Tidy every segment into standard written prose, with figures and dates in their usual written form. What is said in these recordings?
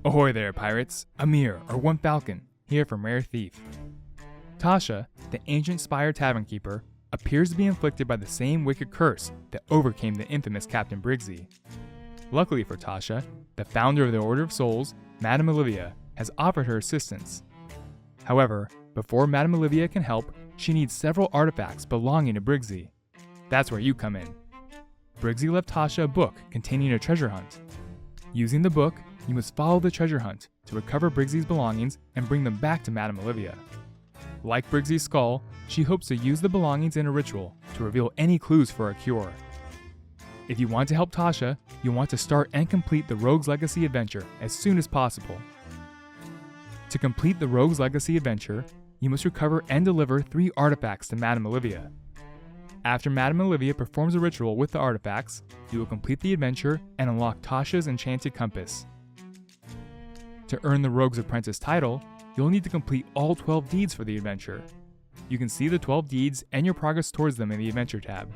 Ahoy there, pirates! Amir, or One Falcon, here from Rare Thief. Tasha, the Ancient Spire tavern keeper, appears to be inflicted by the same wicked curse that overcame the infamous Captain Briggsy. Luckily for Tasha, the founder of the Order of Souls, Madame Olivia, has offered her assistance. However, before Madame Olivia can help, she needs several artifacts belonging to Briggsy. That's where you come in. Briggsy left Tasha a book containing a treasure hunt. Using the book, you must follow the treasure hunt to recover Briggsy's belongings and bring them back to Madame Olivia. Like Briggsy's skull, she hopes to use the belongings in a ritual to reveal any clues for a cure. If you want to help Tasha, you'll want to start and complete the Rogue's Legacy adventure as soon as possible. To complete the Rogue's Legacy adventure, you must recover and deliver 3 artifacts to Madame Olivia. After Madame Olivia performs a ritual with the artifacts, you will complete the adventure and unlock Tasha's enchanted compass. To earn the Rogue's Apprentice title, you'll need to complete all 12 deeds for the adventure. You can see the 12 deeds and your progress towards them in the Adventure tab.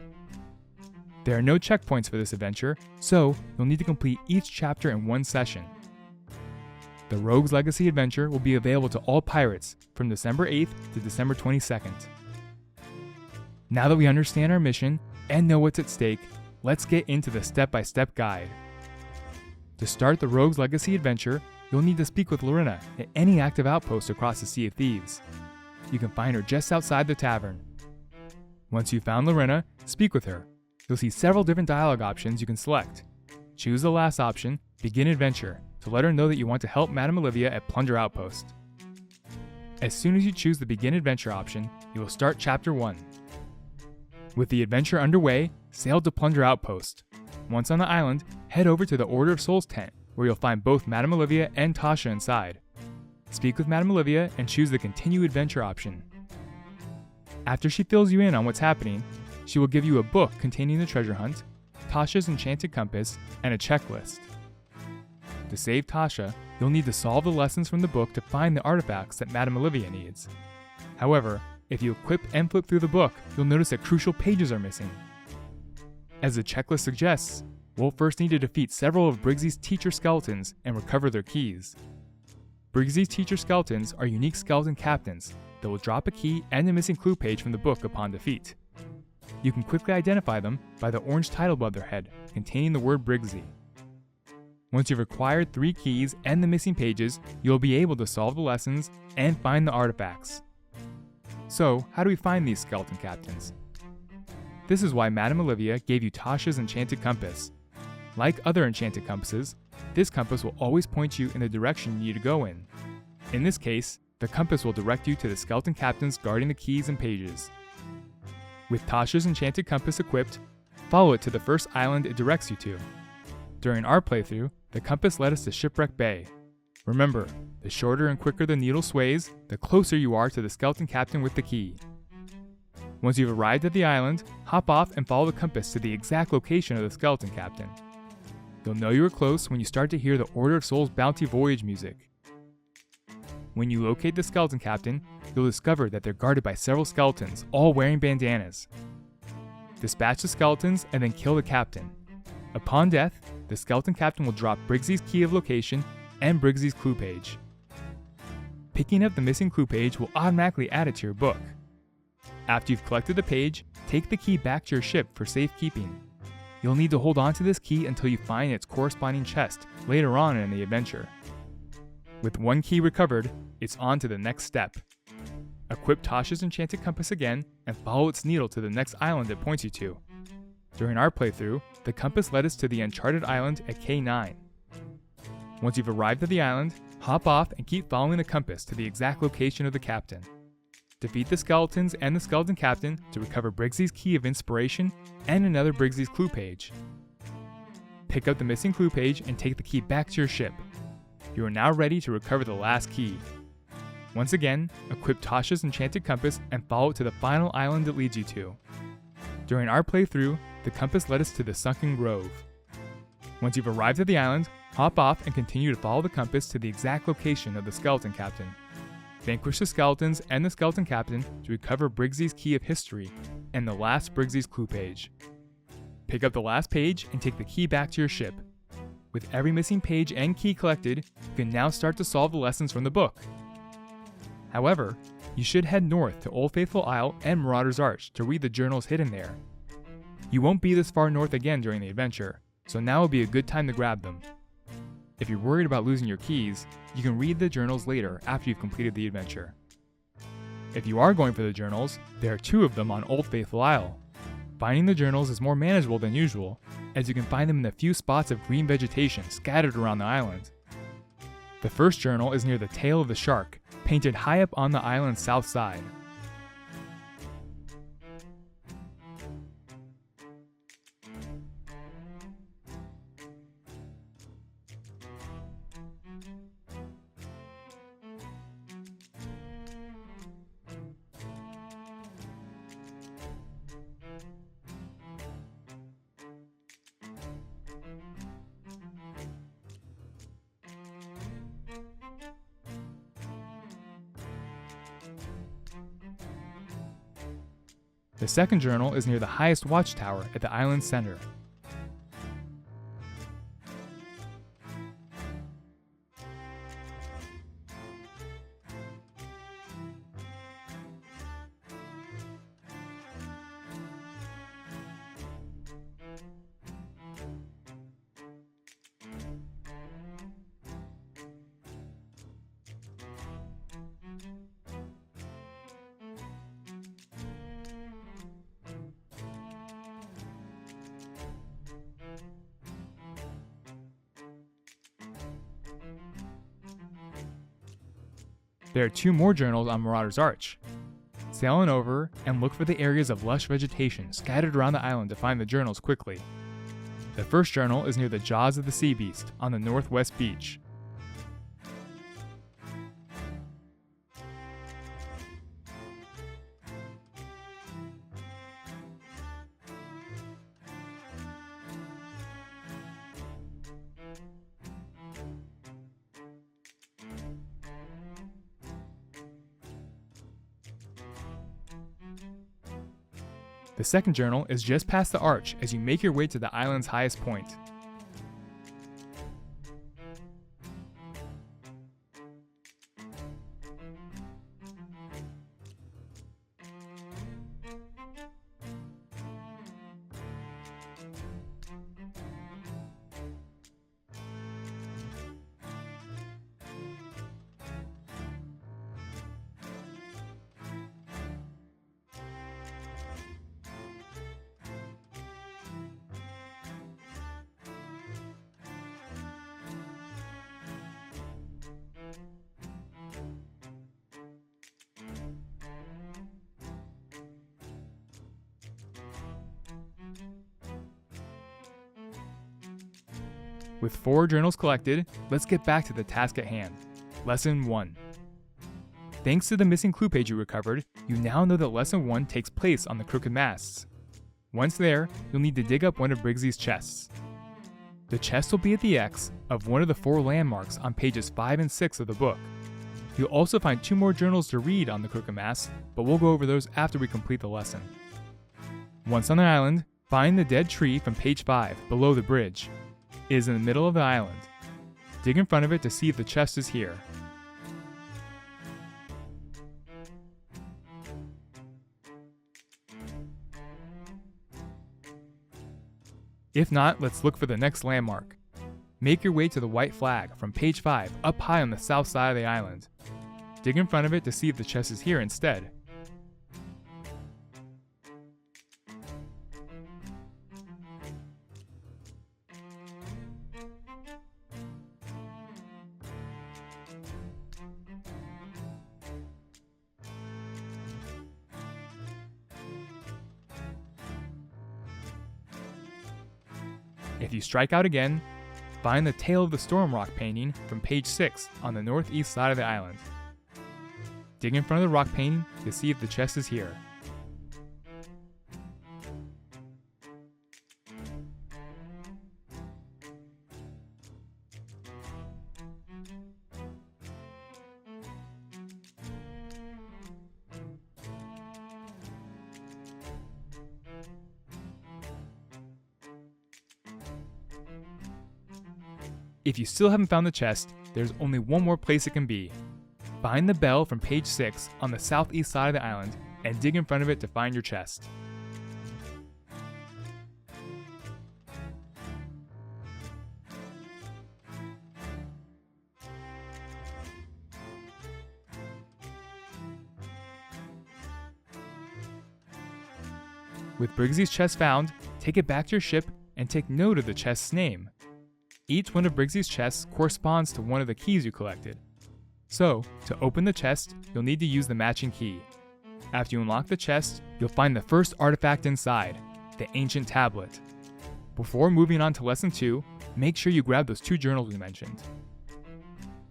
There are no checkpoints for this adventure, so you'll need to complete each chapter in one session. The Rogue's Legacy adventure will be available to all pirates from December 8th to December 22nd. Now that we understand our mission and know what's at stake, let's get into the step-by-step guide. To start the Rogue's Legacy adventure, you'll need to speak with Larinna at any active outpost across the Sea of Thieves. You can find her just outside the tavern. Once you've found Larinna, speak with her. You'll see several different dialogue options you can select. Choose the last option, Begin Adventure, to let her know that you want to help Madame Olivia at Plunder Outpost. As soon as you choose the Begin Adventure option, you will start Chapter 1. With the adventure underway, sail to Plunder Outpost. Once on the island, head over to the Order of Souls tent, where you'll find both Madame Olivia and Tasha inside. Speak with Madame Olivia and choose the Continue Adventure option. After she fills you in on what's happening, she will give you a book containing the treasure hunt, Tasha's enchanted compass, and a checklist. To save Tasha, you'll need to solve the lessons from the book to find the artifacts that Madame Olivia needs. However, if you equip and flip through the book, you'll notice that crucial pages are missing. As the checklist suggests, we'll first need to defeat several of Briggsy's teacher skeletons and recover their keys. Briggsy's teacher skeletons are unique skeleton captains that will drop a key and a missing clue page from the book upon defeat. You can quickly identify them by the orange title above their head, containing the word Briggsy. Once you've acquired 3 keys and the missing pages, you'll be able to solve the lessons and find the artifacts. So, how do we find these skeleton captains? This is why Madame Olivia gave you Tasha's enchanted compass. Like other enchanted compasses, this compass will always point you in the direction you need to go in. In this case, the compass will direct you to the skeleton captains guarding the keys and pages. With Tasha's enchanted compass equipped, follow it to the first island it directs you to. During our playthrough, the compass led us to Shipwreck Bay. Remember, the shorter and quicker the needle sways, the closer you are to the skeleton captain with the key. Once you've arrived at the island, hop off and follow the compass to the exact location of the skeleton captain. You'll know you are close when you start to hear the Order of Souls Bounty Voyage music. When you locate the skeleton captain, you'll discover that they're guarded by several skeletons, all wearing bandanas. Dispatch the skeletons and then kill the captain. Upon death, the skeleton captain will drop Briggsy's key of location and Briggsy's clue page. Picking up the missing clue page will automatically add it to your book. After you've collected the page, take the key back to your ship for safekeeping. You'll need to hold on to this key until you find its corresponding chest later on in the adventure. With 1 key recovered, it's on to the next step. Equip Tasha's enchanted compass again and follow its needle to the next island it points you to. During our playthrough, the compass led us to the uncharted island at K9. Once you've arrived at the island, hop off and keep following the compass to the exact location of the captain. Defeat the skeletons and the skeleton captain to recover Briggsy's key of inspiration and another Briggsy's clue page. Pick up the missing clue page and take the key back to your ship. You are now ready to recover the last key. Once again, equip Tasha's enchanted compass and follow it to the final island it leads you to. During our playthrough, the compass led us to the Sunken Grove. Once you've arrived at the island, hop off and continue to follow the compass to the exact location of the skeleton captain. Vanquish the skeletons and the skeleton captain to recover Briggsy's key of history and the last Briggsy's clue page. Pick up the last page and take the key back to your ship. With every missing page and key collected, you can now start to solve the lessons from the book. However, you should head north to Old Faithful Isle and Marauder's Arch to read the journals hidden there. You won't be this far north again during the adventure, so now would be a good time to grab them. If you're worried about losing your keys, you can read the journals later after you've completed the adventure. If you are going for the journals, there are 2 of them on Old Faithful Isle. Finding the journals is more manageable than usual, as you can find them in a few spots of green vegetation scattered around the island. The first journal is near the tail of the shark, painted high up on the island's south side. The second journal is near the highest watchtower at the island's center. There are 2 more journals on Marauder's Arch. Sail on over and look for the areas of lush vegetation scattered around the island to find the journals quickly. The first journal is near the jaws of the sea beast on the northwest beach. The second journal is just past the arch as you make your way to the island's highest point. With 4 journals collected, let's get back to the task at hand. Lesson 1. Thanks to the missing clue page you recovered, you now know that Lesson 1 takes place on the crooked masts. Once there, you'll need to dig up one of Briggsy's chests. The chest will be at the X of one of the 4 landmarks on pages 5 and 6 of the book. You'll also find 2 more journals to read on the crooked masts, but we'll go over those after we complete the lesson. Once on the island, find the dead tree from page 5 below the bridge. It is in the middle of the island. Dig in front of it to see if the chest is here. If not, let's look for the next landmark. Make your way to the white flag from page 5 up high on the south side of the island. Dig in front of it to see if the chest is here instead. If you strike out again, find the tail of the storm rock painting from page 6 on the northeast side of the island. Dig in front of the rock painting to see if the chest is here. If you still haven't found the chest, there's only one more place it can be. Find the bell from page 6 on the southeast side of the island and dig in front of it to find your chest. With Briggsy's chest found, take it back to your ship and take note of the chest's name. Each one of Briggsy's chests corresponds to one of the keys you collected. So, to open the chest, you'll need to use the matching key. After you unlock the chest, you'll find the first artifact inside, the Ancient Tablet. Before moving on to Lesson 2, make sure you grab those 2 journals we mentioned.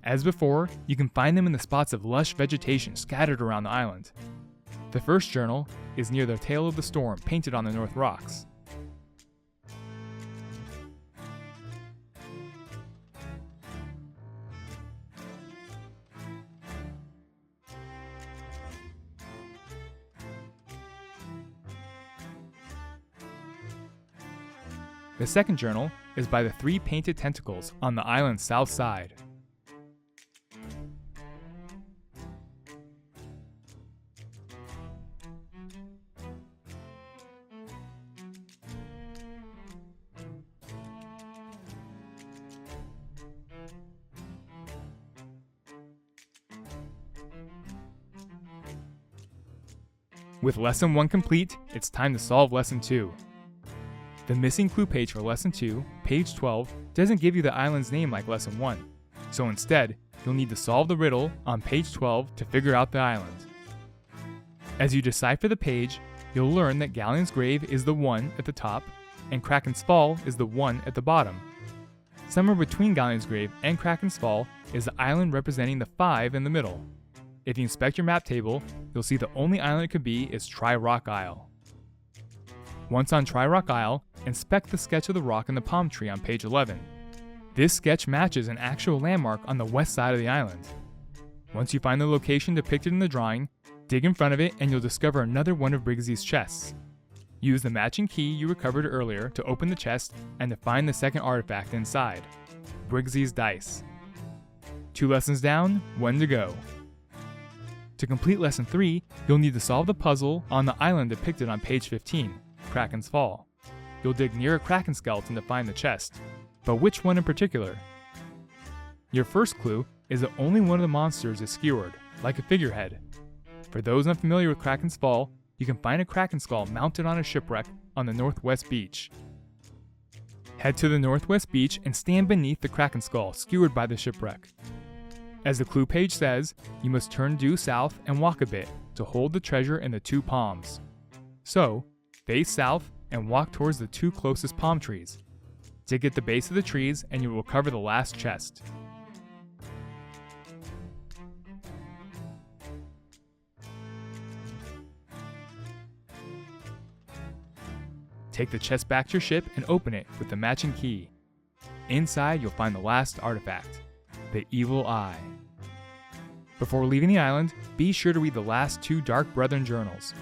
As before, you can find them in the spots of lush vegetation scattered around the island. The first journal is near the tail of the storm painted on the north rocks. The second journal is by the 3 painted tentacles on the island's south side. With Lesson 1 complete, it's time to solve Lesson 2. The missing clue page for Lesson 2, page 12, doesn't give you the island's name like Lesson 1, so instead, you'll need to solve the riddle on page 12 to figure out the island. As you decipher the page, you'll learn that Galleon's Grave is the 1 at the top, and Kraken's Fall is the 1 at the bottom. Somewhere between Galleon's Grave and Kraken's Fall is the island representing the 5 in the middle. If you inspect your map table, you'll see the only island it could be is Tri Rock Isle. Once on Tri Rock Isle, inspect the sketch of the rock and the palm tree on page 11. This sketch matches an actual landmark on the west side of the island. Once you find the location depicted in the drawing, dig in front of it and you'll discover another one of Briggsy's chests. Use the matching key you recovered earlier to open the chest and to find the second artifact inside, Briggsy's dice. 2 lessons down, 1 to go. To complete Lesson 3, you'll need to solve the puzzle on the island depicted on page 15, Kraken's Fall. You'll dig near a Kraken skeleton to find the chest, but which one in particular? Your first clue is that only one of the monsters is skewered, like a figurehead. For those unfamiliar with Kraken's Fall, you can find a Kraken skull mounted on a shipwreck on the northwest beach. Head to the northwest beach and stand beneath the Kraken skull skewered by the shipwreck. As the clue page says, you must turn due south and walk a bit to hold the treasure in the 2 palms. So, face south and walk towards the 2 closest palm trees. Dig at the base of the trees and you will recover the last chest. Take the chest back to your ship and open it with the matching key. Inside you'll find the last artifact, the Evil Eye. Before leaving the island, be sure to read the last 2 Dark Brethren journals.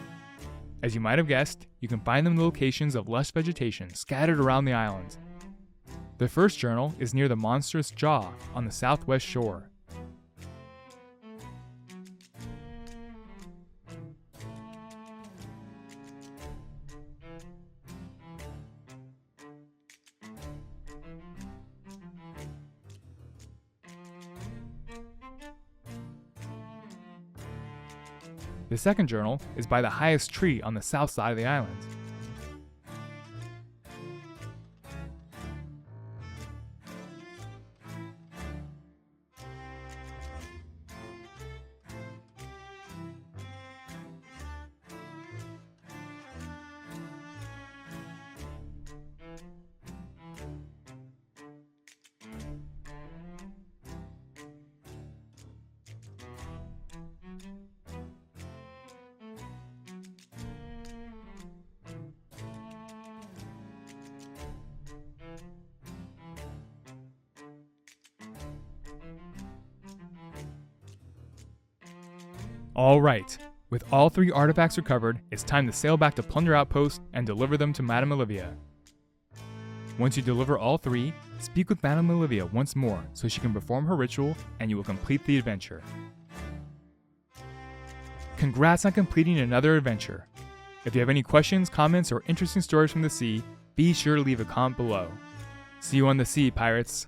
As you might have guessed, you can find them in the locations of lush vegetation scattered around the island. The first journal is near the monstrous jaw on the southwest shore. The second journal is by the highest tree on the south side of the island. Alright, with all 3 artifacts recovered, it's time to sail back to Plunder Outpost and deliver them to Madame Olivia. Once you deliver all 3, speak with Madame Olivia once more so she can perform her ritual and you will complete the adventure. Congrats on completing another adventure. If you have any questions, comments, or interesting stories from the sea, be sure to leave a comment below. See you on the sea, pirates!